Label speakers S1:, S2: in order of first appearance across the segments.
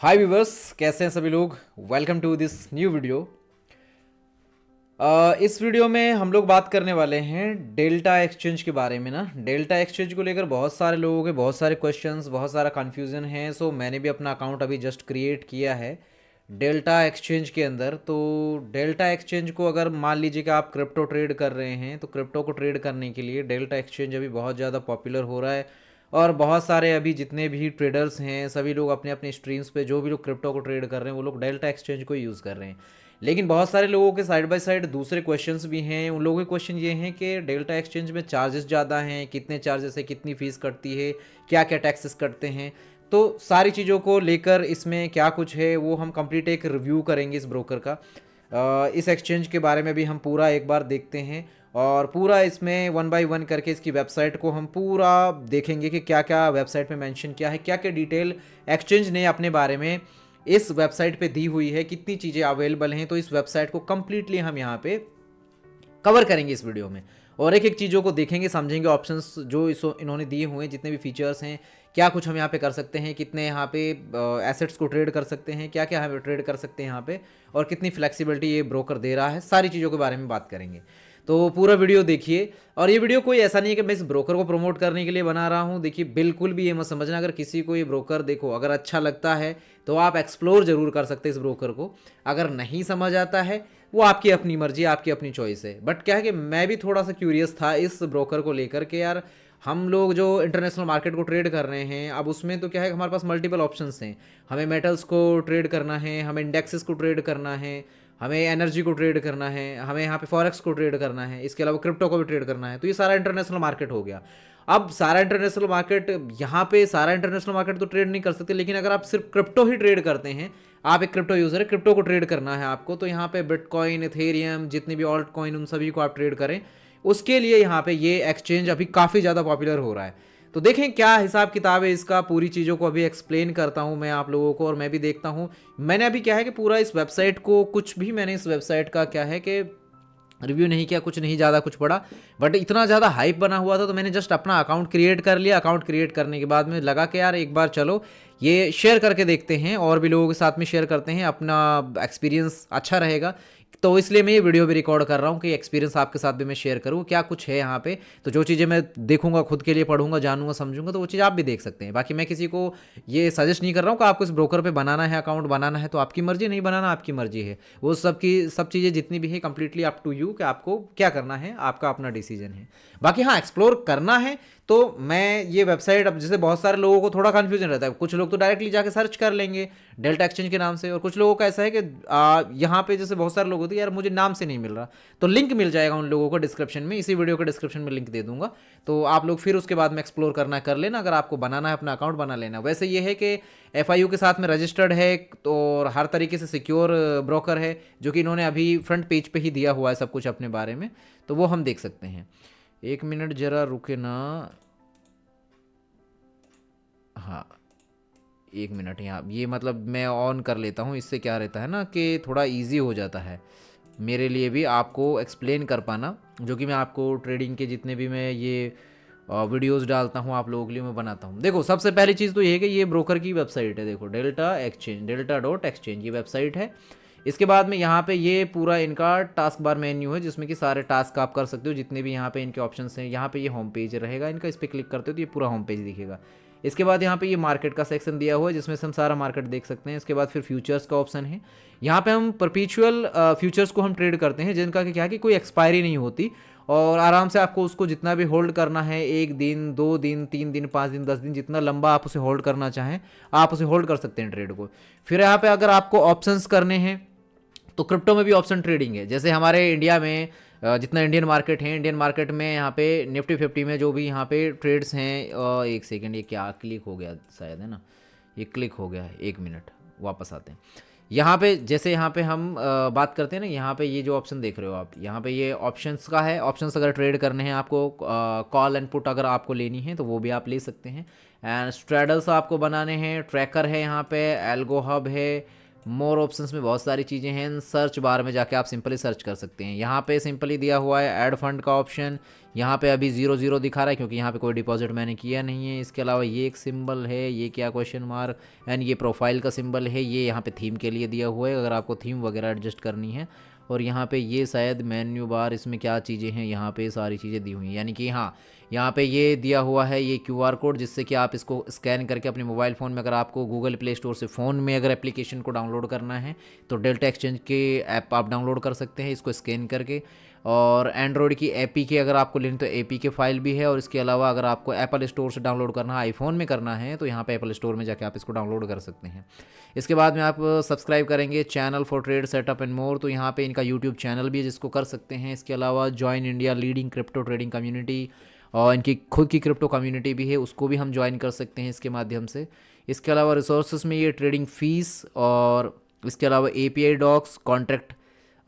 S1: हाय viewers, कैसे हैं सभी लोग। Welcome to this new video. इस वीडियो में हम लोग बात करने वाले हैं डेल्टा एक्सचेंज के बारे में ना। डेल्टा एक्सचेंज को लेकर बहुत सारे लोगों के बहुत सारे क्वेश्चंस, बहुत सारा कन्फ्यूज़न है। सो मैंने भी अपना अकाउंट अभी जस्ट क्रिएट किया है डेल्टा एक्सचेंज के अंदर। तो डेल्टा एक्सचेंज को अगर मान लीजिए कि आप क्रिप्टो ट्रेड कर रहे हैं तो क्रिप्टो को ट्रेड करने के लिए डेल्टा एक्सचेंज अभी बहुत ज़्यादा पॉपुलर हो रहा है। और बहुत सारे अभी जितने भी ट्रेडर्स हैं सभी लोग अपने अपने स्ट्रीम्स पे जो भी लोग क्रिप्टो को ट्रेड कर रहे हैं वो लोग डेल्टा एक्सचेंज को यूज़ कर रहे हैं। लेकिन बहुत सारे लोगों के साइड बाय साइड दूसरे क्वेश्चंस भी हैं। उन लोगों के क्वेश्चन ये हैं कि डेल्टा एक्सचेंज में चार्जेस ज़्यादा हैं, कितने चार्जेस है, कितनी फ़ीस कटती है, क्या क्या टैक्सेस कटते हैं। तो सारी चीज़ों को लेकर इसमें क्या कुछ है वो हम कंप्लीट एक रिव्यू करेंगे इस ब्रोकर का। इस एक्सचेंज के बारे में भी हम पूरा एक बार देखते हैं और पूरा इसमें वन बाय वन करके इसकी वेबसाइट को हम पूरा देखेंगे कि क्या क्या वेबसाइट में मेंशन किया है, क्या क्या डिटेल एक्सचेंज ने अपने बारे में इस वेबसाइट पे दी हुई है, कितनी चीज़ें अवेलेबल हैं। तो इस वेबसाइट को कम्प्लीटली हम यहाँ पे कवर करेंगे इस वीडियो में और एक एक चीज़ों को देखेंगे, समझेंगे। ऑप्शंस जो इन्होंने दिए हुए हैं, जितने भी फीचर्स हैं, क्या कुछ हम यहाँ पे कर सकते हैं, कितने यहाँ पे एसेट्स को ट्रेड कर सकते हैं, क्या क्या हम ट्रेड कर सकते हैं यहाँ पे, और कितनी फ्लेक्सिबिलिटी ये ब्रोकर दे रहा है, सारी चीज़ों के बारे में बात करेंगे। तो पूरा वीडियो देखिए। और ये वीडियो कोई ऐसा नहीं है कि मैं इस ब्रोकर को प्रमोट करने के लिए बना रहा हूँ। देखिए, बिल्कुल भी ये मत समझना, अगर किसी को ये ब्रोकर देखो अगर अच्छा लगता है तो आप एक्सप्लोर जरूर कर सकते हैं इस ब्रोकर को। अगर नहीं समझ आता है वो आपकी अपनी मर्जी, आपकी अपनी चॉइस है। बट क्या है कि मैं भी थोड़ा सा क्यूरियस था इस ब्रोकर को लेकर के यार, हम लोग जो इंटरनेशनल मार्केट को ट्रेड कर रहे हैं अब उसमें तो क्या है, हमारे पास मल्टीपल ऑप्शंस हैं। हमें मेटल्स को ट्रेड करना है, हमें इंडेक्सेस को ट्रेड करना है, हमें एनर्जी को ट्रेड करना है, हमें यहाँ पे फॉरेक्स को ट्रेड करना है, इसके अलावा क्रिप्टो को भी ट्रेड करना है। तो ये सारा इंटरनेशनल मार्केट हो गया। अब सारा इंटरनेशनल मार्केट, यहाँ पे सारा इंटरनेशनल मार्केट तो ट्रेड नहीं कर सकते, लेकिन अगर आप सिर्फ क्रिप्टो ही ट्रेड करते हैं, आप एक क्रिप्टो यूज़र है, क्रिप्टो को ट्रेड करना है आपको, तो यहाँ पे बिटकॉइन, इथेरियम, जितने भी ऑल्ट कॉइन, उन सभी को आप ट्रेड करें। उसके लिए यहाँ पे ये एक्सचेंज अभी काफ़ी ज़्यादा पॉपुलर हो रहा है। तो देखें क्या हिसाब किताब है इसका, पूरी चीज़ों को अभी एक्सप्लेन करता हूँ मैं आप लोगों को और मैं भी देखता हूँ। मैंने अभी क्या है कि पूरा इस वेबसाइट को, कुछ भी मैंने इस वेबसाइट का क्या है कि रिव्यू नहीं किया, कुछ नहीं ज़्यादा कुछ पढ़ा। बट इतना ज़्यादा हाइप बना हुआ था तो मैंने जस्ट अपना अकाउंट क्रिएट कर लिया। अकाउंट क्रिएट करने के बाद में लगा कि यार एक बार चलो ये शेयर करके देखते हैं और भी लोगों के साथ में शेयर करते हैं, अपना एक्सपीरियंस अच्छा रहेगा। तो इसलिए मैं ये वीडियो भी रिकॉर्ड कर रहा हूँ कि एक्सपीरियंस आपके साथ भी मैं शेयर करूँ क्या कुछ है यहाँ पे। तो जो चीज़ें मैं देखूंगा, खुद के लिए पढ़ूंगा, जानूंगा, समझूंगा, तो वो चीज़ आप भी देख सकते हैं। बाकी मैं किसी को ये सजेस्ट नहीं कर रहा हूँ कि आपको इस ब्रोकर पे बनाना है, अकाउंट बनाना है तो आपकी मर्जी, नहीं बनाना आपकी मर्जी है। वो सब की सब चीज़ें जितनी भी है कंप्लीटली अप टू यू कि आपको क्या करना है, आपका अपना डिसीजन है। बाकी हाँ, एक्सप्लोर करना है तो मैं ये वेबसाइट, अब जैसे बहुत सारे लोगों को थोड़ा कन्फ्यूजन रहता है, कुछ लोग तो डायरेक्टली जाके सर्च कर लेंगे डेल्टा एक्सचेंज के नाम से, और कुछ लोगों का ऐसा है कि यहाँ पे जैसे बहुत सारे लोग होते हैं यार मुझे नाम से नहीं मिल रहा, तो लिंक मिल जाएगा उन लोगों को डिस्क्रिप्शन में, इसी वीडियो के डिस्क्रिप्शन में लिंक दे दूंगा। तो आप लोग फिर उसके बाद में एक्सप्लोर करना कर लेना, अगर आपको बनाना है अपना अकाउंट बना लेना। वैसे ये है कि FIU के साथ में रजिस्टर्ड है तो, और हर तरीके से सिक्योर ब्रोकर है, जो कि इन्होंने अभी फ्रंट पेज पे ही दिया हुआ है सब कुछ अपने बारे में, तो वो हम देख सकते हैं। एक मिनट जरा रुके ना। हाँ, एक मिनट, यहाँ ये मतलब मैं ऑन कर लेता हूँ, इससे क्या रहता है ना कि थोड़ा इजी हो जाता है मेरे लिए भी आपको एक्सप्लेन कर पाना, जो कि मैं आपको ट्रेडिंग के जितने भी मैं ये वीडियोस डालता हूँ आप लोगों के लिए मैं बनाता हूँ। देखो, सबसे पहली चीज़ तो ये है कि ये ब्रोकर की वेबसाइट है। देखो, डेल्टा एक्सचेंज, delta.exchange ये वेबसाइट है। इसके बाद में यहाँ पे ये पूरा इनका टास्क बार मेन्यू है, जिसमें कि सारे टास्क आप कर सकते हो, जितने भी यहाँ पे इनके ऑप्शंस हैं। यहाँ पे ये होम पेज रहेगा इनका, इस पर क्लिक करते हो तो ये पूरा होम पेज दिखेगा। इसके बाद यहाँ पे ये मार्केट का सेक्शन दिया हुआ है, जिसमें से हम सारा मार्केट देख सकते हैं। इसके बाद फिर फ्यूचर्स का ऑप्शन है। यहाँ पे हम परपीचुअल फ्यूचर्स को हम ट्रेड करते हैं, जिनका कि क्या है कि कोई एक्सपायरी नहीं होती, और आराम से आपको उसको जितना भी होल्ड करना है, 1 दिन, 2 दिन, 3 दिन, 5 दिन, 10 दिन, जितना लंबा आप उसे होल्ड करना चाहें आप उसे होल्ड कर सकते हैं ट्रेड को। फिर यहाँ पे अगर आपको ऑप्शंस करने हैं तो क्रिप्टो में भी ऑप्शन ट्रेडिंग है। जैसे हमारे इंडिया में जितना इंडियन मार्केट है, इंडियन मार्केट में यहाँ पे निफ्टी 50 में जो भी यहाँ पे ट्रेड्स हैं, एक सेकेंड, ये क्या क्लिक हो गया शायद, है ना, ये क्लिक हो गया, एक मिनट वापस आते हैं। यहाँ पे जैसे यहाँ पे हम बात करते हैं ना, यहाँ पे ये जो ऑप्शन देख रहे हो आप, यहाँ पे ये ऑप्शंस का है। ऑप्शंस अगर ट्रेड करने हैं आपको, कॉल एंड पुट अगर आपको लेनी है तो वो भी आप ले सकते हैं। एंड स्ट्रेडल्स आपको बनाने हैं, ट्रैकर है यहाँ पे, एल्गो हब है, मोर ऑप्शंस में बहुत सारी चीज़ें हैं। सर्च बार में जाके आप सिंपली सर्च कर सकते हैं। यहाँ पे सिंपली दिया हुआ है ऐड फंड का ऑप्शन। यहाँ पे अभी 0 दिखा रहा है क्योंकि यहाँ पे कोई डिपॉजिट मैंने किया नहीं है। इसके अलावा ये एक सिंबल है, ये क्या क्वेश्चन मार्क, एंड ये प्रोफाइल का सिंबल है, ये यहाँ पे थीम के लिए दिया हुआ है अगर आपको थीम वगैरह एडजस्ट करनी है। और यहाँ पे ये शायद मेन्यू बार, इसमें क्या चीज़ें हैं, यहाँ पे सारी चीज़ें दी हुई हैं। यानी कि हाँ, यहाँ पे ये दिया हुआ है ये QR कोड, जिससे कि आप इसको स्कैन करके अपने मोबाइल फ़ोन में, अगर आपको गूगल प्ले स्टोर से फ़ोन में अगर एप्लीकेशन को डाउनलोड करना है तो डेल्टा एक्सचेंज के ऐप आप डाउनलोड कर सकते हैं इसको स्कैन करके। और एंड्रॉयड की APK अगर आपको लेनी तो APK फाइल भी है। और इसके अलावा अगर आपको एप्पल स्टोर से डाउनलोड करना है, आईफोन में करना है, तो यहाँ पे एप्पल स्टोर में जाके आप इसको डाउनलोड कर सकते हैं। इसके बाद में आप सब्सक्राइब करेंगे channel for trade setup and more, तो यहाँ पे इनका यूट्यूब चैनल भी है जिसको कर सकते हैं। इसके अलावा join India leading crypto trading community, और इनकी खुद की क्रिप्टो कम्युनिटी भी है, उसको भी हम ज्वाइन कर सकते हैं इसके माध्यम से। इसके अलावा रिसोर्सेज में ये ट्रेडिंग फीस, और इसके अलावा API docs, contract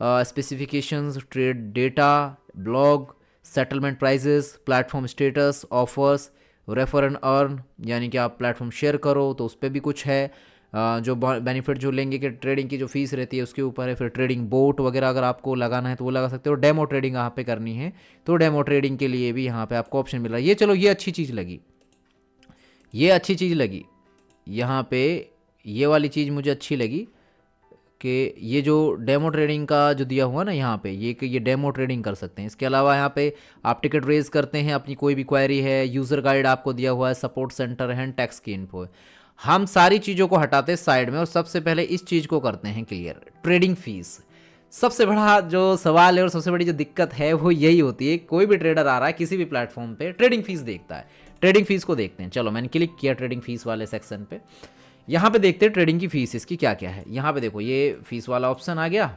S1: specifications, trade data, blog, settlement prices, platform status, offers, refer and earn, यानी कि आप प्लेटफॉर्म शेयर करो तो उस पर भी कुछ है। जो बेनिफिट जो लेंगे कि ट्रेडिंग की जो फीस रहती है उसके ऊपर है। फिर ट्रेडिंग बोट वगैरह अगर आपको लगाना है तो वो लगा सकते हो। डेमो ट्रेडिंग यहाँ पे करनी है तो डेमो ट्रेडिंग के लिए भी यहाँ पे आपको ऑप्शन मिल रहा है। ये चलो, ये अच्छी चीज़ लगी, ये अच्छी चीज़ लगी। यहाँ पे ये वाली चीज़ मुझे अच्छी लगी कि ये जो डेमो ट्रेडिंग का जो दिया हुआ ना यहाँ पे, ये कि ये डेमो ट्रेडिंग कर सकते हैं। इसके अलावा यहाँ पे आप टिकट रेज करते हैं, अपनी कोई भी क्वेरी है, यूज़र गाइड आपको दिया हुआ है, सपोर्ट सेंटर है, टैक्स की इन्फो है। हम सारी चीज़ों को हटाते साइड में और सबसे पहले इस चीज़ को करते हैं क्लियर, ट्रेडिंग फीस। सबसे बड़ा जो सवाल है और सबसे बड़ी जो दिक्कत है वो यही होती है, कोई भी ट्रेडर आ रहा है किसी भी प्लेटफॉर्म पे, ट्रेडिंग फीस देखता है। ट्रेडिंग फीस को देखते हैं। चलो मैंने क्लिक किया ट्रेडिंग फीस वाले सेक्शन पे, यहाँ पे देखते हैं ट्रेडिंग की फीस इसकी क्या क्या है। यहाँ पे देखो ये फीस वाला ऑप्शन आ गया।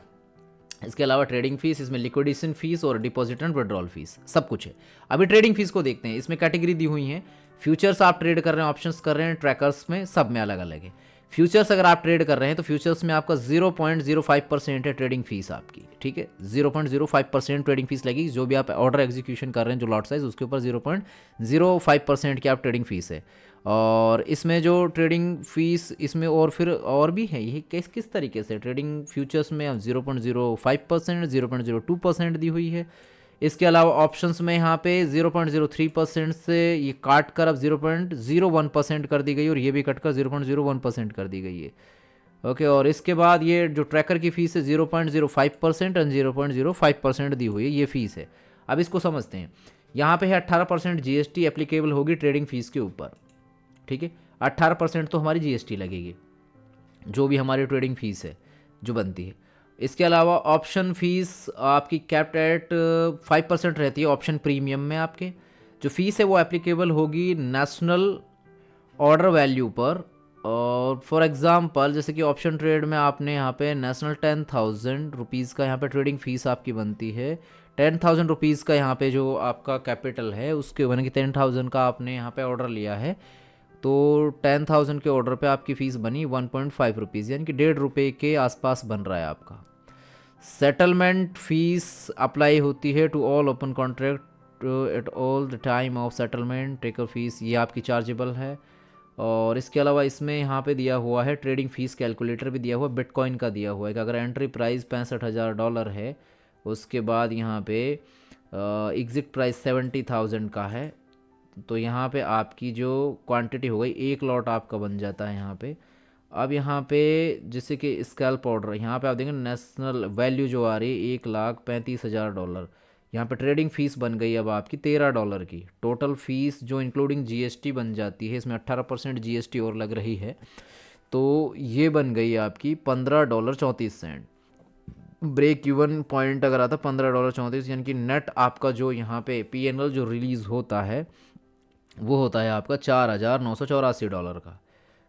S1: इसके अलावा ट्रेडिंग फीस, इसमें लिक्विडेशन फीस और डिपॉजिट एंड विड्रॉल फीस सब कुछ है। अभी ट्रेडिंग फीस को देखते हैं। इसमें कैटेगरी दी हुई है, फ्यूचर्स आप ट्रेड कर रहे हैं, ऑप्शंस कर रहे हैं, ट्रैकर्स में, सब में अलग अलग है। फ्यूचर्स अगर आप ट्रेड कर रहे हैं तो फ्यूचर्स में आपका 0.05% है ट्रेडिंग फीस आपकी, ठीक है। 0.05% ट्रेडिंग फीस लगेगी। जो भी आप ऑर्डर एग्जीक्यूशन कर रहे हैं, जो लॉट साइज, उसके ऊपर 0.05% की आप ट्रेडिंग फीस है। और इसमें जो ट्रेडिंग फीस इसमें और फिर और भी है, ये किस तरीके से ट्रेडिंग फ्यूचर्स में 0.05%, 0.02% दी हुई है। इसके अलावा ऑप्शंस में यहाँ पे 0.03% से ये काट कर अब 0.01% कर दी गई, और ये भी कट कर 0.01% कर दी गई है। ओके, और इसके बाद ये जो ट्रैकर की फीस है 0.05% और 0.05% दी हुई है, ये फीस है। अब इसको समझते हैं। यहाँ पे है 18% GST एप्लीकेबल होगी ट्रेडिंग फीस के ऊपर, ठीक है। 18% तो हमारी GST लगेगी, जो भी हमारी ट्रेडिंग फीस है जो बनती है। इसके अलावा ऑप्शन फीस आपकी कैप्ट एट 5% रहती है ऑप्शन प्रीमियम में। आपके जो फीस है वो एप्लीकेबल होगी नेशनल ऑर्डर वैल्यू पर। और फॉर एग्जांपल जैसे कि ऑप्शन ट्रेड में आपने यहाँ पे नेशनल 10,000 रुपीज़ का यहाँ पे ट्रेडिंग फीस आपकी बनती है। 10,000 रुपीज़ का यहाँ पे जो आपका कैपिटल है उसके बने कि 10,000 का आपने यहाँ पे ऑर्डर लिया है, तो 10,000 के ऑर्डर पे आपकी फ़ीस बनी 1.5 रुपीज़, यानी कि 1.5 रुपये के आसपास बन रहा है आपका। सेटलमेंट फ़ीस अप्लाई होती है to all open contract at all the time of settlement. Taker fees ये आपकी चार्जेबल है। और इसके अलावा इसमें यहाँ पे दिया हुआ है ट्रेडिंग फ़ीस कैलकुलेटर भी दिया हुआ है, बिटकॉइन का दिया हुआ है कि अगर एंट्री प्राइस $65,000 है, उसके बाद यहाँ पे एग्ज़िट प्राइस 70,000 का है, तो यहाँ पे आपकी जो क्वांटिटी हो गई, एक लॉट आपका बन जाता है यहाँ पे। अब यहाँ पे जैसे कि स्कैल्प ऑर्डर, यहाँ पे आप देखेंगे नेशनल वैल्यू जो आ रही है $1,35,000। यहाँ पे ट्रेडिंग फ़ीस बन गई अब आपकी $13 की। टोटल फ़ीस जो इंक्लूडिंग GST बन जाती है, इसमें 18% GST और लग रही है, तो ये बन गई आपकी $15.34। ब्रेक इवन पॉइंट अगर आता $15.34, यानी कि नेट आपका जो यहाँ पे PNL जो रिलीज़ होता है वो होता है आपका $4,984 का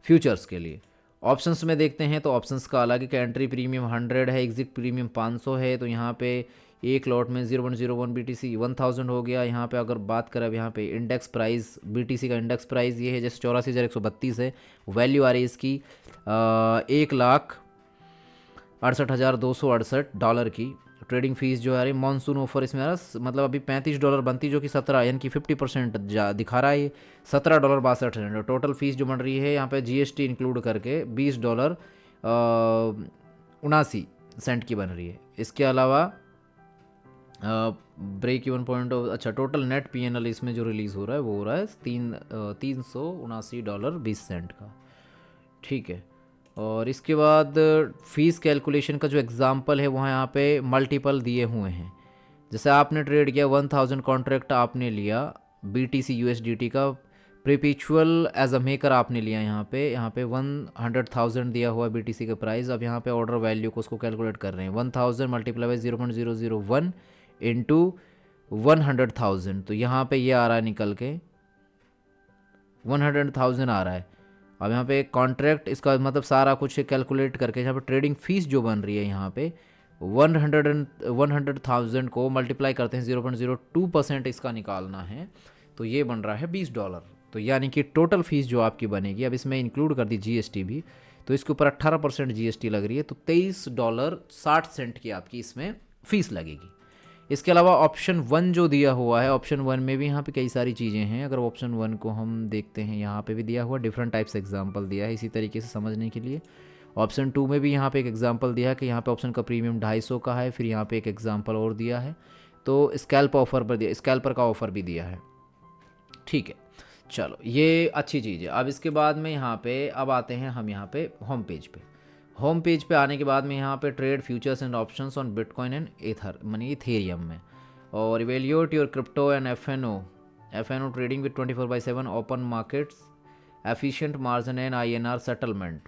S1: फ्यूचर्स के लिए। ऑप्शंस में देखते हैं तो ऑप्शंस का अलग है कि एंट्री प्रीमियम 100 है, एग्जिट प्रीमियम 500 है, तो यहाँ पे एक लॉट में 0.01 BTC 1000 हो गया। यहाँ पे अगर बात करें अब यहाँ पे इंडेक्स प्राइस, BTC का इंडेक्स प्राइस ये है, जैसे 84,132 है, वैल्यू आ रही है इसकी $1,68,268 की। ट्रेडिंग फीस जो है मानसून ऑफर इसमें आ रहा, मतलब अभी $35 बनती, जो कि 17 यानी कि 50% दिखा रहा है ये, $17.62। टोटल फीस जो बन रही है यहाँ पे GST इंक्लूड करके $20 79 की बन रही है। इसके अलावा ब्रेक इवन पॉइंट ऑफ, अच्छा टोटल नेट पीएनएल इसमें जो रिलीज़ हो रहा है वो हो रहा है $379.20 का, ठीक है। और इसके बाद फीस कैलकुलेशन का जो एग्जांपल है वहाँ यहाँ पे मल्टीपल दिए हुए हैं। जैसे आपने ट्रेड किया 1000 कॉन्ट्रैक्ट आपने लिया BTC USDT का प्रीपिचुअल एज अ मेकर आपने लिया, यहाँ पे 100,000 दिया हुआ BTC का प्राइस। अब यहाँ पे ऑर्डर वैल्यू को उसको कैलकुलेट कर रहे हैं 1000 मल्टीप्लाई बाई 0.001 इंटू 100,000, तो यहाँ पे ये आ रहा है निकल के 100,000 आ रहा है। अब यहाँ पे कॉन्ट्रैक्ट इसका मतलब सारा कुछ कैलकुलेट करके यहाँ पे ट्रेडिंग फीस जो बन रही है यहाँ पे 100,000 को मल्टीप्लाई करते हैं 0.02% इसका निकालना है, तो ये बन रहा है $20। तो यानी कि टोटल फीस जो आपकी बनेगी, अब इसमें इंक्लूड कर दी GST भी, तो इसके ऊपर 18% GST लग रही है, तो $23.60 की आपकी इसमें फ़ीस लगेगी। इसके अलावा ऑप्शन 1 जो दिया हुआ है, ऑप्शन 1 में भी यहाँ पे कई सारी चीज़ें हैं। अगर ऑप्शन 1 को हम देखते हैं, यहाँ पे भी दिया हुआ डिफरेंट टाइप्स एग्जांपल दिया है इसी तरीके से समझने के लिए। ऑप्शन 2 में भी यहाँ पे एक एग्जांपल दिया है कि यहाँ पे ऑप्शन का प्रीमियम 250 का है, फिर यहाँ पे एक एग्जांपल और दिया है, तो स्कैल्पर का ऑफर भी दिया है, ठीक है। चलो ये अच्छी चीज़ है। अब इसके बाद में यहाँ पे अब आते हैं हम यहाँ पे होम पेज पे आने के बाद में यहाँ पे trade futures and options on bitcoin and ethereum में, और evaluate your crypto and F N O trading with 24/7 open markets, efficient margin and INR settlement.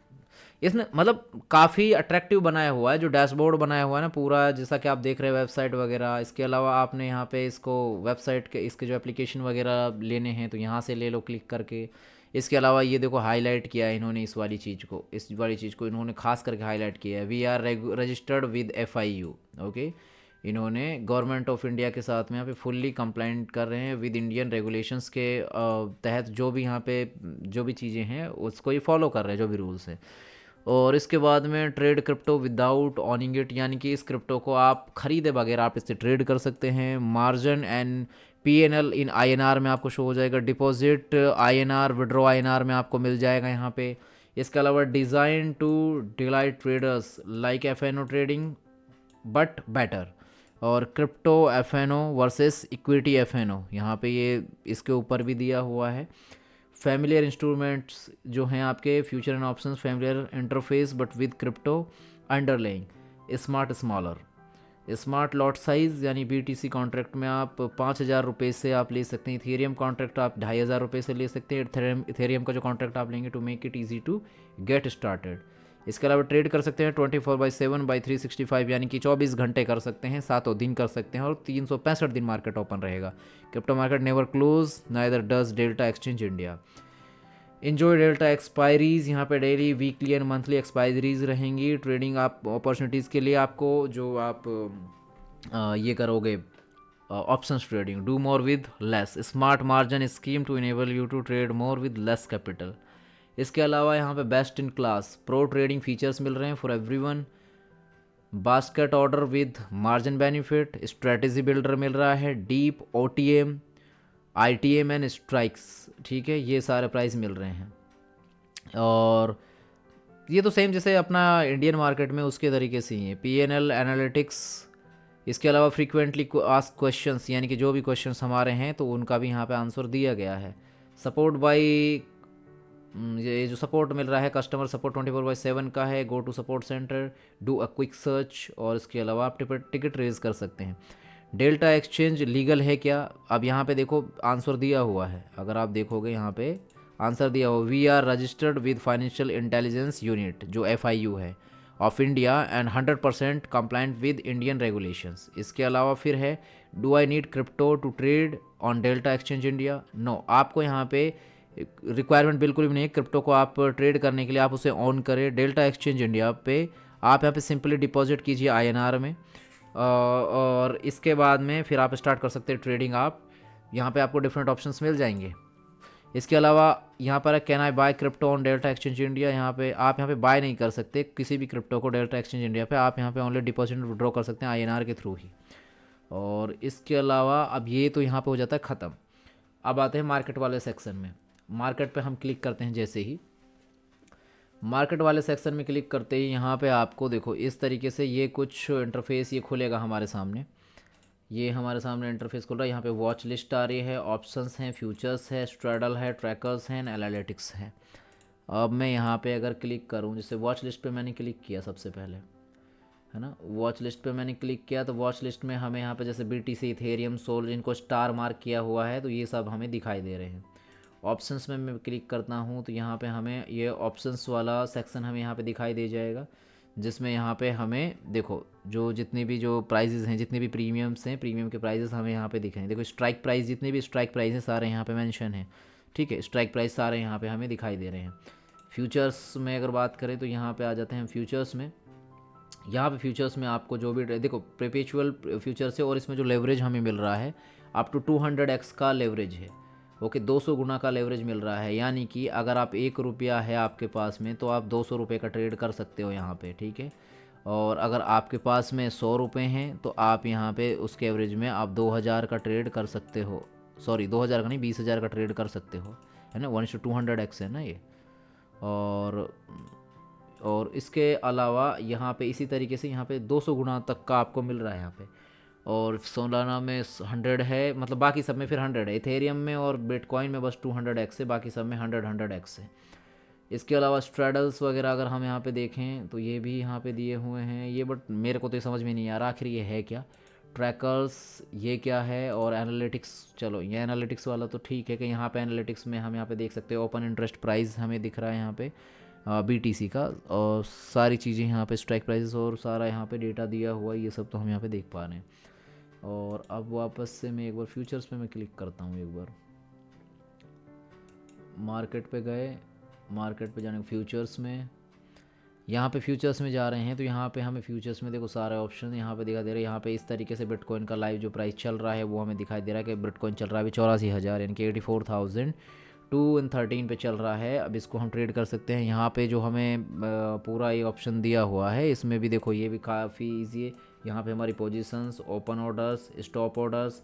S1: इसने मतलब काफ़ी अट्रैक्टिव बनाया हुआ है, जो डैशबोर्ड बनाया हुआ है ना पूरा, जैसा कि आप देख रहे हैं वेबसाइट वगैरह। इसके अलावा आपने यहाँ पे इसको वेबसाइट के इसके जो एप्लीकेशन वगैरह लेने हैं तो यहाँ से ले लो क्लिक करके। इसके अलावा ये देखो हाईलाइट किया है इन्होंने इस वाली चीज़ को इन्होंने खास करके हाईलाइट किया है। We are registered with FIU, okay. इन्होंने गवर्नमेंट ऑफ इंडिया के साथ में यहाँ पे फुल्ली कंप्लाइंट कर रहे हैं विद इंडियन रेगुलेशंस के तहत, जो भी यहाँ पे जो भी चीज़ें हैं उसको ये फॉलो कर रहे हैं, जो भी रूल्स हैं। और इसके बाद में ट्रेड क्रिप्टो विदाउट ऑनिंग इट, यानी कि इस क्रिप्टो को आप खरीदे बगैर आप इससे ट्रेड कर सकते हैं। Margin and PNL in INR में आपको शो हो जाएगा, डिपॉजिट INR, विड्रॉ INR में आपको मिल जाएगा यहाँ पे। इसके अलावा design to delight traders like FNO trading but better, और crypto FNO versus equity FNO, यहाँ पे ये इसके ऊपर भी दिया हुआ है। फैमिलियर इंस्ट्रूमेंट्स जो हैं आपके future and options, familiar interface but with crypto underlying, smart lot size, यानी BTC कॉन्ट्रैक्ट में आप 5,000 रुपये से आप ले सकते हैं। इथेरियम कॉन्ट्रैक्ट आप 2,500 रुपये से ले सकते हैं। इथेरियम का जो कॉन्ट्रैक्ट आप लेंगे to make it easy to get started. इसके अलावा ट्रेड कर सकते हैं 24/7/365, यानी कि 24 घंटे कर सकते हैं, 7 दिन कर सकते हैं, और 365 दिन मार्केट ओपन रहेगा। Crypto market never close, neither does delta exchange India. Enjoy delta expiries, यहाँ पे daily, weekly and monthly expiries रहेंगी। ट्रेडिंग आप अपॉर्चुनिटीज़ के लिए आपको जो आप ये करोगे options trading, do more with less, smart margin scheme to enable you to trade more with less capital. इसके अलावा यहाँ पे best in class pro trading features मिल रहे हैं for everyone. Basket order with margin benefit, strategy builder मिल रहा है, deep OTM, ITM and strikes, ठीक है, ये सारे प्राइस मिल रहे हैं। और ये तो सेम जैसे अपना इंडियन मार्केट में उसके तरीके से ही है। PNL एनालिटिक्स, इसके अलावा फ्रीक्वेंटली आस्क क्वेश्चंस, यानी कि जो भी क्वेश्चंस हमारे हैं तो उनका भी यहाँ पे आंसर दिया गया है। सपोर्ट बाई, ये जो सपोर्ट मिल रहा है कस्टमर सपोर्ट 24/7 का है। Go to support center, do a quick search, और इसके अलावा आप टिकट रेज कर सकते हैं। डेल्टा एक्सचेंज लीगल है क्या? अब यहाँ पे देखो आंसर दिया हुआ है, अगर आप देखोगे यहाँ पे आंसर दिया हुआ, we are registered with financial intelligence unit जो FIU है of India and 100% compliant with Indian regulations. इसके अलावा फिर है, do I need crypto to trade on Delta exchange India? No, आपको यहाँ पे रिक्वायरमेंट बिल्कुल भी नहीं है क्रिप्टो को आप ट्रेड करने के लिए, आप उसे ऑन करें डेल्टा एक्सचेंज इंडिया पे। आप यहाँ पे सिंपली डिपॉजिट कीजिए INR में, और इसके बाद में फिर आप स्टार्ट कर सकते हैं ट्रेडिंग। आप यहाँ पे आपको डिफरेंट ऑप्शंस मिल जाएंगे। इसके अलावा यहाँ पर can I buy crypto on Delta exchange India, यहाँ पे आप यहाँ पे बाय नहीं कर सकते किसी भी क्रिप्टो को डेल्टा एक्सचेंज इंडिया पे, आप यहाँ पे ओनली डिपॉजिट विड्रॉ कर सकते हैं INR के थ्रू ही। और इसके अलावा अब ये तो यहाँ पे हो जाता है ख़त्म। अब आते हैं मार्केट वाले सेक्शन में। मार्केट पे हम क्लिक करते हैं जैसे ही, मार्केट वाले सेक्शन में क्लिक करते ही यहाँ पे आपको देखो इस तरीके से ये कुछ इंटरफेस ये खुलेगा हमारे सामने। ये हमारे सामने इंटरफेस खुल रहा है। यहाँ पे वॉच लिस्ट आ रही है, ऑप्शंस हैं, फ्यूचर्स है, स्ट्रैडल है, ट्रैकर्स हैं, एनालिटिक्स है। अब मैं यहाँ पे अगर क्लिक करूँ, जैसे वॉच लिस्ट पे मैंने क्लिक किया सबसे पहले, है ना, वॉच लिस्ट पे मैंने क्लिक किया तो वॉच लिस्ट में हमें यहाँ पे जैसे BTC, इथेरियम, सोल, जिनको स्टार मार्क किया हुआ है तो ये सब हमें दिखाई दे रहे हैं। ऑप्शंस में मैं क्लिक करता हूँ तो यहाँ पे हमें ये ऑप्शंस वाला सेक्शन हमें यहाँ पे दिखाई दे जाएगा, जिसमें यहाँ पे हमें देखो जो जितने भी जो प्राइजेज़ हैं, जितने भी प्रीमियम्स हैं, प्रीमियम के प्राइजेस हमें यहाँ पे दिख रहे हैं। देखो स्ट्राइक प्राइस, जितने भी स्ट्राइक प्राइस हैं सारे यहाँ पे मेंशन हैं, ठीक है, स्ट्राइक प्राइस सारे यहाँ पे हमें दिखाई दे रहे हैं। फ्यूचर्स में अगर बात करें तो यहाँ पे आ जाते हैं फ्यूचर्स में। यहाँ पे फ्यूचर्स में आपको जो भी देखो परपेचुअल फ्यूचर्स है और इसमें जो लेवरेज हमें मिल रहा है अप टू 200x का लेवरेज है। ओके, 200 गुना का लेवरेज मिल रहा है, यानी कि अगर आप 1 रुपया है आपके पास में तो आप 200 रुपये का ट्रेड कर सकते हो यहाँ पे, ठीक है। और अगर आपके पास में 100 रुपये हैं तो आप यहाँ पे उसके एवरेज में आप 2000 का ट्रेड कर सकते हो। सॉरी 2000 का नहीं, 20,000 का ट्रेड कर सकते हो, है ना। 1:200x है ना ये। और इसके अलावा यहाँ पे इसी तरीके से यहाँ पे 200 गुना तक का आपको मिल रहा है यहाँ पे। और सोलाना में 100 है, मतलब बाकी सब में फिर 100 है। इथेरियम में और बिटकॉइन में बस 200x है, बाकी सब में 100x है। इसके अलावा स्ट्रैडल्स वगैरह अगर हम यहाँ पे देखें तो ये भी यहाँ पे दिए हुए हैं ये, बट मेरे को तो ये समझ में नहीं आ रहा आखिर ये है क्या। ट्रैकर्स ये क्या है, और एनालिटिक्स, चलो ये एनालिटिक्स वाला तो ठीक है कि यहाँ पे एनालिटिक्स में हम यहाँ पे देख सकते हैं ओपन इंटरेस्ट प्राइस हमें दिख रहा है यहाँ पे BTC का, और सारी चीज़ें यहाँ पे स्ट्राइक प्राइसेस और सारा यहाँ पे डेटा दिया हुआ है, ये सब तो हम यहाँ पे देख पा रहे हैं। और अब वापस से मैं एक बार फ्यूचर्स पे मैं क्लिक करता हूँ, एक बार मार्केट पे गए, मार्केट पे जाने फ्यूचर्स में, यहाँ पे फ्यूचर्स में जा रहे हैं तो यहाँ पे हमें फ्यूचर्स में देखो सारे ऑप्शन यहाँ पे दिखा दे रहे हैं। यहाँ पे इस तरीके से बिटकॉइन का लाइव जो प्राइस चल रहा है वो हमें दिखाई दे रहा है कि बिटकॉइन चल रहा है अभी 84,000 यानी कि 84,213 पे चल रहा है। अब इसको हम ट्रेड कर सकते हैं। यहाँ पे जो हमें पूरा ये ऑप्शन दिया हुआ है इसमें भी देखो ये भी काफ़ी ईजी है। यहाँ पे हमारी positions, open orders, stop orders,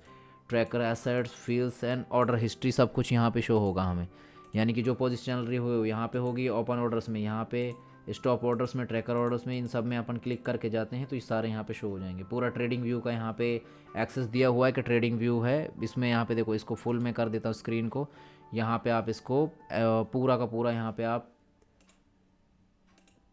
S1: tracker assets, fields and order history सब कुछ यहाँ पे शो होगा हमें, यानी कि जो पोजीशन चल रही हो यहाँ पे होगी, ओपन ऑर्डर्स में, यहाँ पे स्टॉप ऑर्डर्स में, ट्रैकर ऑर्डर्स में, इन सब में अपन क्लिक करके जाते हैं तो ये सारे यहाँ पे शो हो जाएंगे। पूरा ट्रेडिंग व्यू का यहाँ पे एक्सेस दिया हुआ है कि ट्रेडिंग व्यू है इसमें। यहाँ पे देखो इसको फुल में कर देता हूँ स्क्रीन को, यहाँ पे आप इसको पूरा का पूरा यहाँ पे आप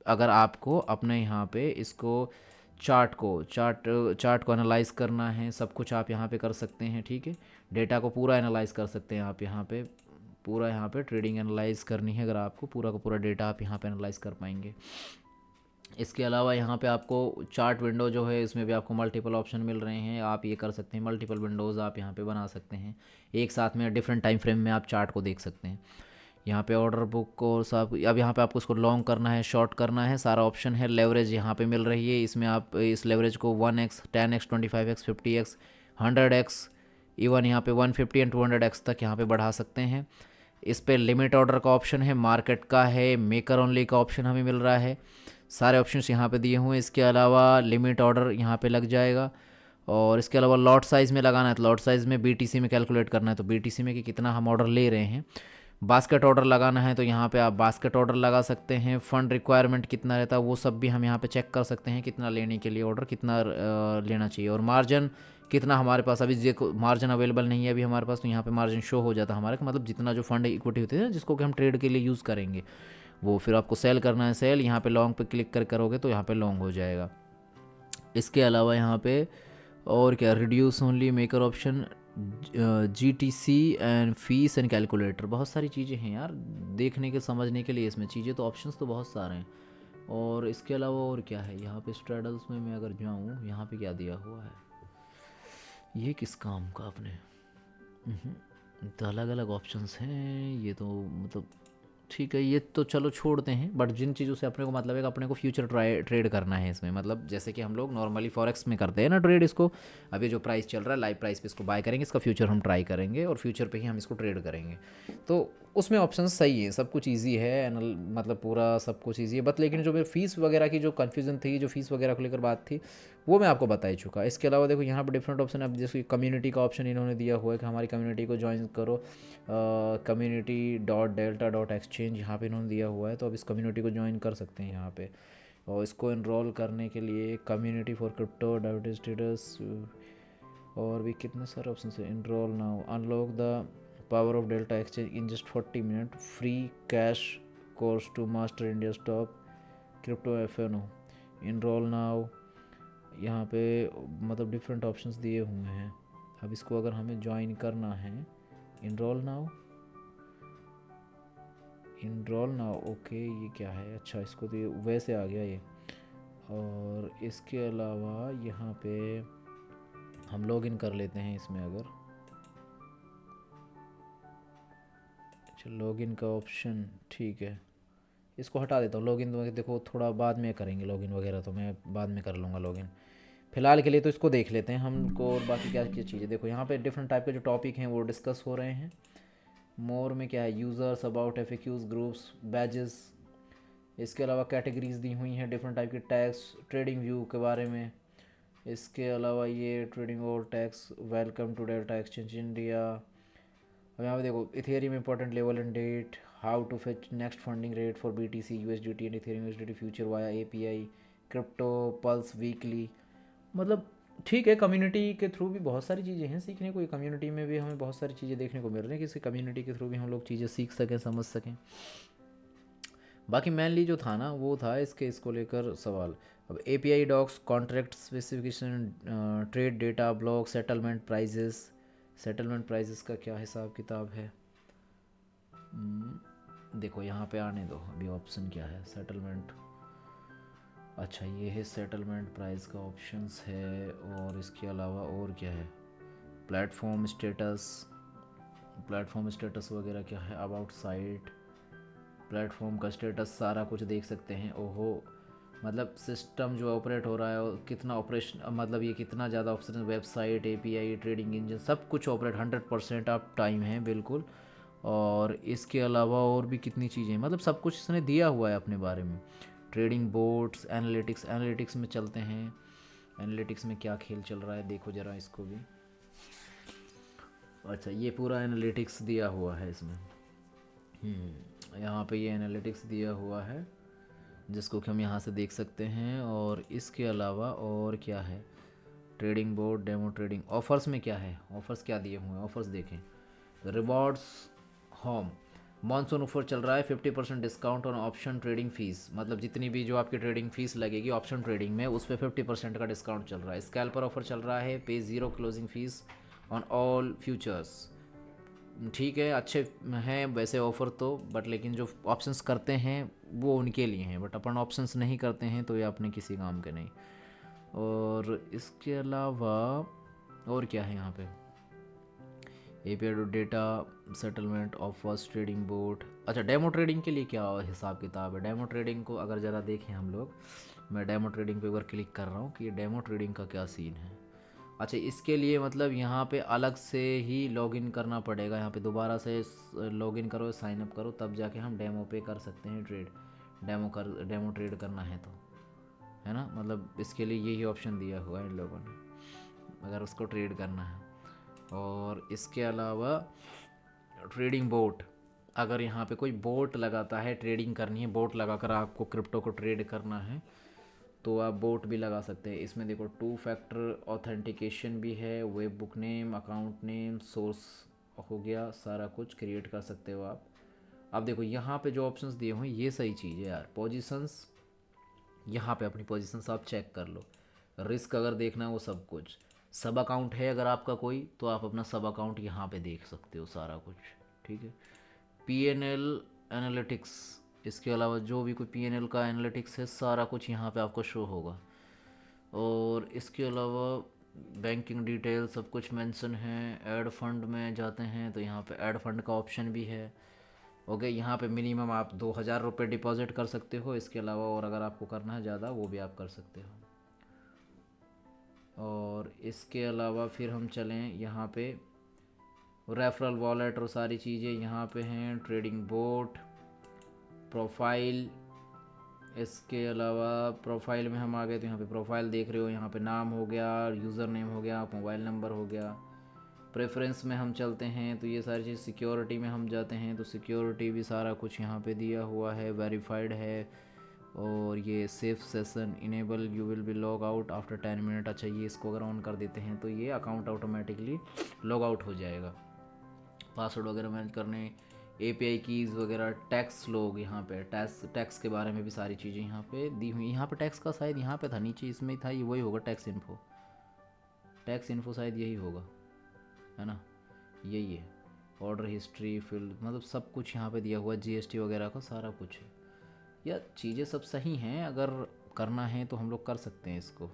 S1: अगर आपको अपने यहाँ पे इसको चार्ट को एनालाइज करना है, सब कुछ आप यहाँ पे कर सकते हैं, ठीक है। डेटा को पूरा एनालाइज कर सकते हैं आप यहाँ पे, पूरा यहाँ पे ट्रेडिंग एनालाइज करनी है अगर आपको, पूरा का पूरा डेटा आप यहाँ पे एनालाइज कर पाएंगे। इसके अलावा यहाँ पे आपको चार्ट विंडो जो है इसमें भी आपको मल्टीपल ऑप्शन मिल रहे हैं, आप ये कर सकते हैं, मल्टीपल विंडोज़ आप यहाँ पे बना सकते हैं, एक साथ में डिफरेंट टाइम फ्रेम में आप चार्ट को देख सकते हैं। यहाँ पे ऑर्डर बुक और सब, अब यहाँ पे आपको उसको लॉन्ग करना है, शॉर्ट करना है, सारा ऑप्शन है। लेवरेज यहाँ पे मिल रही है, इसमें आप इस लेवरेज को 1x, 10x, 25x, 50x, 100x, even यहाँ पे 150 एंड 200x तक यहाँ पे बढ़ा सकते हैं। इस पे लिमिट ऑर्डर का ऑप्शन है, मार्केट का है, मेकर ओनली का ऑप्शन हमें मिल रहा है, सारे ऑप्शंस यहाँ पे दिए हुए हैं। इसके अलावा लिमिट ऑर्डर यहाँ पे लग जाएगा, और इसके अलावा लॉट साइज़ में लगाना है तो लॉट साइज़ में, BTC में कैलकुलेट करना है तो BTC में कि कितना हम ऑर्डर ले रहे हैं। बास्केट ऑर्डर लगाना है तो यहाँ पे आप बास्केट ऑर्डर लगा सकते हैं। फ़ंड रिक्वायरमेंट कितना रहता है वो सब भी हम यहाँ पे चेक कर सकते हैं, कितना लेने के लिए ऑर्डर कितना लेना चाहिए, और मार्जिन कितना हमारे पास, अभी देखो मार्जिन अवेलेबल नहीं है अभी हमारे पास, तो यहाँ पे मार्जिन शो हो जाता है हमारे, मतलब जितना जो फंड इक्विटी होती है ना जिसको कि हम ट्रेड के लिए यूज़ करेंगे वो, फिर आपको सेल करना है सेल, यहाँ पे लॉन्ग पे क्लिक कर करोगे तो यहाँ पे लॉन्ग हो जाएगा। इसके अलावा यहाँ पे और क्या, reduce only, maker option, GTC and fees and calculator, बहुत सारी चीज़ें हैं यार देखने के समझने के लिए इसमें, चीज़ें तो ऑप्शंस तो बहुत सारे हैं। और इसके अलावा और क्या है यहाँ पे, स्ट्रैडल्स में मैं अगर जाऊँ यहाँ पे क्या दिया हुआ है, ये किस काम का आपने, तो अलग अलग ऑप्शंस हैं ये तो, मतलब ठीक है ये तो चलो छोड़ते हैं। बट जिन चीज़ों से अपने को मतलब है कि अपने को फ्यूचर ट्रेड करना है इसमें, मतलब जैसे कि हम लोग नॉर्मली फॉरेक्स में करते हैं ना ट्रेड, इसको अभी जो प्राइस चल रहा है लाइव प्राइस पे इसको बाय करेंगे, इसका फ्यूचर हम ट्राई करेंगे और फ्यूचर पे ही हम इसको ट्रेड करेंगे। तो उसमें ऑप्शन सही है, सब कुछ इजी है, मतलब पूरा सब कुछ इजी है, बट लेकिन जो मैं फ़ीस वगैरह की जो कन्फ्यूज़न थी, जो फ़ीस वगैरह को लेकर बात थी, वो मैं आपको बता ही चुका। इसके अलावा देखो यहाँ पर डिफरेंट ऑप्शन है, अब जैसे कम्युनिटी का ऑप्शन इन्होंने दिया हुआ है कि हमारी कम्युनिटी को ज्वाइन करो, community.delta.exchange यहाँ पे इन्होंने दिया हुआ है, तो अब इस कम्युनिटी को ज्वाइन कर सकते हैं यहाँ पे। और इसको इनरोल करने के लिए community for crypto diversity status, और भी कितने सारे ऑप्शन है। Enrol now, unlock the power of delta exchange in just 40 minute, free cash course to master India top crypto F N O, enroll now. यहाँ पे मतलब डिफरेंट ऑप्शंस दिए हुए हैं। अब इसको अगर हमें ज्वाइन करना है, enrol now, enrol now, okay ये क्या है, अच्छा इसको तो वैसे आ गया ये। और इसके अलावा यहाँ पे हम लॉग इन कर लेते हैं इसमें, अगर अच्छा लॉगिन का ऑप्शन, ठीक है इसको हटा देता हूँ। लॉगिन तो देखो थोड़ा बाद में करेंगे, लॉगिन वगैरह तो मैं बाद में कर लूँगा लॉगिन, फ़िलहाल के लिए तो इसको देख लेते हैं हमको। और बाकी क्या क्या चीज़ें देखो, यहाँ पे डिफरेंट टाइप के जो टॉपिक हैं वो डिस्कस हो रहे हैं। मोर में क्या है, users, about, FAQs, groups, badges. इसके अलावा कैटेगरीज दी हुई हैं डिफरेंट टाइप के टैक्स, ट्रेडिंग व्यू के बारे में। इसके अलावा ये ट्रेडिंग और tax, welcome to Delta exchange India. अब यहाँ पे देखो ethereum important level and date, how to fetch next funding rate for BTC, USDT and ethereum USDT future via API, crypto pulse weekly. मतलब ठीक है, कम्युनिटी के through भी बहुत सारी चीज़ें हैं सीखने को, कम्युनिटी में भी हमें बहुत सारी चीज़ें देखने को मिल रही हैं कि इस कम्युनिटी के थ्रू भी हम लोग चीज़ें सीख सकें, समझ सकें। बाकी मेनली जो था ना वो था इसको लेकर सवाल। अब API docs, contract specification, trade data, block, settlement prices. Settlement prices का क्या हिसाब किताब है, देखो यहाँ पे आने दो, अभी ऑप्शन क्या है सेटलमेंट, अच्छा ये है सेटलमेंट प्राइस का ऑप्शंस है। और इसके अलावा और क्या है, प्लेटफॉर्म स्टेटस, प्लेटफॉर्म स्टेटस वगैरह क्या है, अबाउट साइट, प्लेटफॉर्म का स्टेटस सारा कुछ देख सकते हैं। ओहो, मतलब सिस्टम जो ऑपरेट हो रहा है और कितना ऑपरेशन, मतलब ये कितना ज़्यादा option, website, API, trading engine, सब कुछ ऑपरेट 100% आप टाइम है बिल्कुल। और इसके अलावा और भी कितनी चीज़ें, मतलब सब कुछ इसने दिया हुआ है अपने बारे में। ट्रेडिंग बोर्ड्स, एनालिटिक्स, एनालिटिक्स में चलते हैं। एनालिटिक्स में क्या खेल चल रहा है देखो ज़रा इसको भी। अच्छा ये पूरा एनालिटिक्स दिया हुआ है इसमें, यहाँ पे ये एनालिटिक्स दिया हुआ है जिसको कि हम यहाँ से देख सकते हैं। और इसके अलावा और क्या है, trading board, demo trading, offers में क्या है, ऑफ़र्स क्या दिए हुए हैं, ऑफ़र्स देखें। रिवॉर्ड्स होम, मानसून ऑफर चल रहा है, 50% discount on option trading fees, मतलब जितनी भी जो आपकी ट्रेडिंग फीस लगेगी ऑप्शन ट्रेडिंग में उस पर 50% का डिस्काउंट चल रहा है। स्कैल्पर ऑफर चल रहा है, पे zero closing fees on all futures. ठीक है, अच्छे हैं वैसे ऑफ़र तो, बट लेकिन जो ऑप्शंस करते हैं वो उनके लिए हैं, बट अपन ऑप्शंस नहीं करते हैं तो ये अपने किसी काम के नहीं। और इसके अलावा और क्या है यहाँ पे, API to data, settlement of first trading board. अच्छा डेमो ट्रेडिंग के लिए क्या हिसाब किताब है, डेमो ट्रेडिंग को अगर ज़रा देखें हम लोग, मैं डेमो ट्रेडिंग पे एक बार क्लिक कर रहा हूँ कि ये डेमो ट्रेडिंग का क्या सीन है। अच्छा इसके लिए मतलब यहाँ पे अलग से ही लॉगिन करना पड़ेगा, यहाँ पे दोबारा से लॉगिन करो, साइन अप करो, तब जाके हम डेमो पे कर सकते हैं ट्रेड, डेमो ट्रेड करना है तो, है ना, मतलब इसके लिए यही ऑप्शन दिया हुआ है इन लोगों ने अगर उसको ट्रेड करना है। और इसके अलावा ट्रेडिंग बोट, अगर यहाँ पे कोई बोट लगाता है, ट्रेडिंग करनी है, बोट लगाकर आपको क्रिप्टो को ट्रेड करना है तो आप बोट भी लगा सकते हैं। इसमें देखो 2 फैक्टर ऑथेंटिकेशन भी है, web book name, account name, source हो गया, सारा कुछ क्रिएट कर सकते हो आप। अब देखो यहाँ पे जो ऑप्शंस दिए हुए हैं ये सही चीज़ है यार, पोजीशंस, यहाँ पे अपनी पोजीशंस आप चेक कर लो। रिस्क अगर देखना है वो सब कुछ, सब अकाउंट है अगर आपका कोई तो आप अपना सब अकाउंट यहाँ पे देख सकते हो सारा कुछ, ठीक है। पीएनएल एनालिटिक्स, इसके अलावा जो भी कोई पीएनएल का एनालिटिक्स है सारा कुछ यहाँ पे आपको शो होगा। और इसके अलावा बैंकिंग डिटेल सब कुछ मेंशन है। ऐड फंड में जाते हैं तो यहाँ पे ऐड फंड का ऑप्शन भी है। ओके, यहाँ पे मिनिमम आप 2000 रुपये डिपॉजिट कर सकते हो, इसके अलावा और अगर आपको करना है ज़्यादा वो भी आप कर सकते हो। और इसके अलावा फिर हम चलें यहाँ पे, रेफरल वॉलेट और सारी चीज़ें यहाँ पे हैं, ट्रेडिंग बोट, प्रोफाइल। इसके अलावा प्रोफाइल में हम आ गए तो यहाँ पे प्रोफाइल देख रहे हो, यहाँ पे नाम हो गया, यूज़र नेम हो गया, मोबाइल नंबर हो गया। प्रेफरेंस में हम चलते हैं तो ये सारी चीज़, सिक्योरिटी में हम जाते हैं तो सिक्योरिटी भी सारा कुछ यहाँ पे दिया हुआ है, वेरीफाइड है। और ये safe session enable, you will be log out after 10 minute. अच्छा, ये इसको अगर ऑन कर देते हैं तो ये अकाउंट ऑटोमेटिकली लॉग आउट हो जाएगा। पासवर्ड वगैरह मैनेज करने, एपीआई कीज़ वगैरह, टैक्स लोग यहाँ पे टैक्स के बारे में भी सारी चीज़ें यहाँ पे दी हुई। यहाँ पे टैक्स का शायद यहाँ पे था, नीचे इसमें था, ये वही होगा टैक्स इन्फो शायद यही होगा, है ना, यही है। ऑर्डर हिस्ट्री फिल, मतलब सब कुछ यहाँ पे दिया हुआ है, जीएसटी वगैरह का सारा कुछ है। या चीज़ें सब सही हैं, अगर करना है तो हम लोग कर सकते हैं इसको।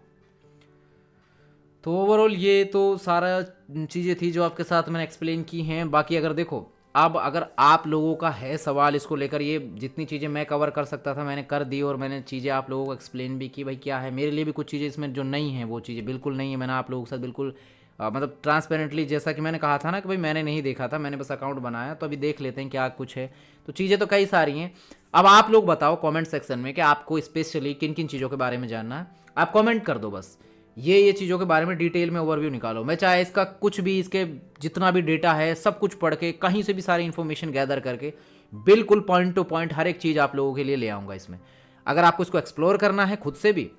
S1: तो ओवरऑल ये तो सारा चीज़ें थी जो आपके साथ मैंने एक्सप्लेन की हैं। बाकी अगर देखो, अब अगर आप लोगों का है सवाल इसको लेकर, ये जितनी चीज़ें मैं कवर कर सकता था मैंने कर दी, और मैंने चीज़ें आप लोगों को एक्सप्लेन भी की भाई क्या है। मेरे लिए भी कुछ चीज़ें इसमें जो नहीं हैं वो चीज़ें बिल्कुल नहीं है, मैंने आप लोगों के साथ बिल्कुल मतलब ट्रांसपेरेंटली, जैसा कि मैंने कहा था ना कि भाई मैंने नहीं देखा था, मैंने बस अकाउंट बनाया, तो अभी देख लेते हैं क्या कुछ है। तो चीज़ें तो कई सारी हैं। अब आप लोग बताओ कमेंट सेक्शन में कि आपको स्पेशली किन किन चीज़ों के बारे में जानना है, आप कमेंट कर दो बस। ये चीज़ों के बारे में डिटेल में ओवरव्यू निकालो, मैं चाहे इसका कुछ भी, इसके जितना भी डेटा है सब कुछ पढ़ के कहीं से भी सारी इन्फॉर्मेशन गैदर करके बिल्कुल पॉइंट टू पॉइंट हर एक चीज़ आप लोगों के लिए ले आऊँगा इसमें। अगर आपको इसको एक्सप्लोर करना है खुद से भी,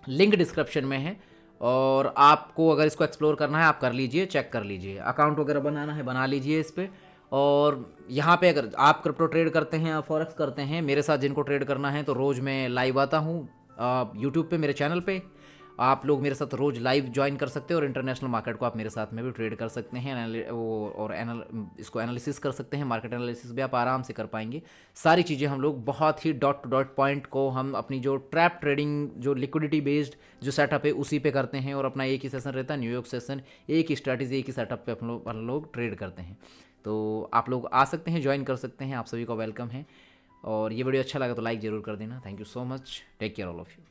S1: लिंक डिस्क्रिप्शन में है, और आपको अगर इसको एक्सप्लोर करना है आप कर लीजिए, चेक कर लीजिए, अकाउंट वगैरह बनाना है बना लीजिए इस पर। और यहाँ पे अगर आप क्रिप्टो ट्रेड करते हैं या फॉरेक्स करते हैं, मेरे साथ जिनको ट्रेड करना है तो रोज़ मैं लाइव आता हूँ यूट्यूब पे मेरे चैनल पे। आप लोग मेरे साथ रोज़ लाइव ज्वाइन कर सकते हैं, और इंटरनेशनल मार्केट को आप मेरे साथ में भी ट्रेड कर सकते हैं, इसको एनालिसिस कर सकते हैं, मार्केट एनालिसिस भी आप आराम से कर पाएंगे। सारी चीज़ें हम लोग बहुत ही डॉट टू डॉट पॉइंट को हम अपनी जो ट्रैप ट्रेडिंग, जो लिक्विडिटी बेस्ड जो सेटअप है उसी पे करते हैं, और अपना एक ही सेशन रहता है, न्यूयॉर्क सेशन, एक ही स्ट्रैटेजी, एक ही सेटअप पे हम लोग ट्रेड करते हैं। तो आप लोग आ सकते हैं, ज्वाइन कर सकते हैं, आप सभी का वेलकम है। और ये वीडियो अच्छा लगा तो लाइक ज़रूर कर देना। Thank you so much, take care all of you.